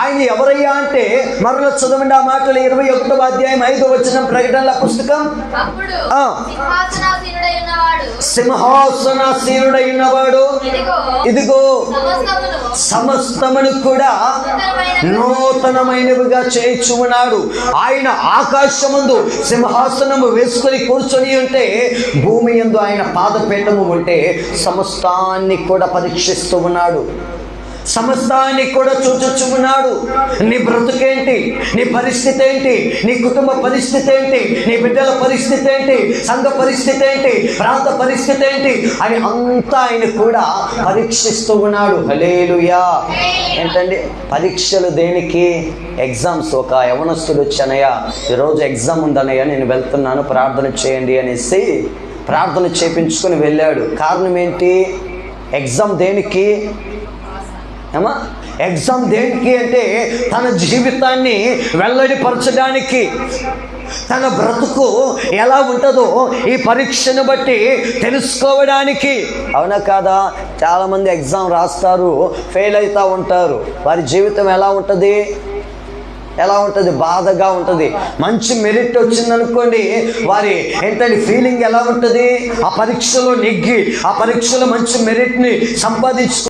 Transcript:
ఆయన ఎవరయ్యా అంటే మరల చదవండి ఆ మాటలు 21వ అధ్యాయం 5వ వచనం ప్రకటనల పుస్తకం. సింహాసనాసీనుడై ఉన్నవాడు ఇదిగో సమస్తమును కూడా నూతనమైనవిగా చేయించు ఉన్నాడు. ఆయన ఆకాశమందు సింహాసనము వేసుకొని కూర్చొని ఉంటే, భూమి యందు ఆయన పాదపీఠము ఉంటే సమస్తాన్ని కూడా పరీక్షిస్తూ ఉన్నాడు, సమస్తాన్ని కూడా చూచొచ్చు ఉన్నాడు. నీ బ్రతుకేంటి, నీ పరిస్థితి ఏంటి, నీ కుటుంబ పరిస్థితి ఏంటి, నీ బిడ్డల పరిస్థితి ఏంటి, సంఘ పరిస్థితి ఏంటి, ప్రాంత పరిస్థితి ఏంటి అని అంతా ఆయన కూడా పరీక్షిస్తూ ఉన్నాడు. హల్లెలూయా. ఏంటండి పరీక్షలు దేనికి? ఎగ్జామ్స్. ఒక యవనస్తుడు వచ్చానయ్య, ఈరోజు ఎగ్జామ్ ఉందనయ్య, నేను వెళ్తున్నాను, ప్రార్థన చేయండి అనేసి ప్రార్థన చేయించుకొని వెళ్ళాడు. కారణం ఏంటి? ఎగ్జామ్ దేనికి ఏమా? ఎగ్జామ్ దేనికి అంటే తన జీవితాన్ని వెల్లడిపరచడానికి, తన బ్రతుకు ఎలా ఉంటుందో ఈ పరీక్షను బట్టి తెలుసుకోవడానికి. అవునా కాదా? చాలామంది ఎగ్జామ్ రాస్తారు, ఫెయిల్ అవుతూ ఉంటారు. వారి జీవితం ఎలా ఉంటుంది? బాధగా ఉంటుంది. మంచి మెరిట్ వచ్చిందనుకోండి, వారి ఏంటంటే ఫీలింగ్ ఎలా ఉంటుంది? ఆ పరీక్షలో నెగ్గి, ఆ పరీక్షలో మంచి మెరిట్ని సంపాదించుకో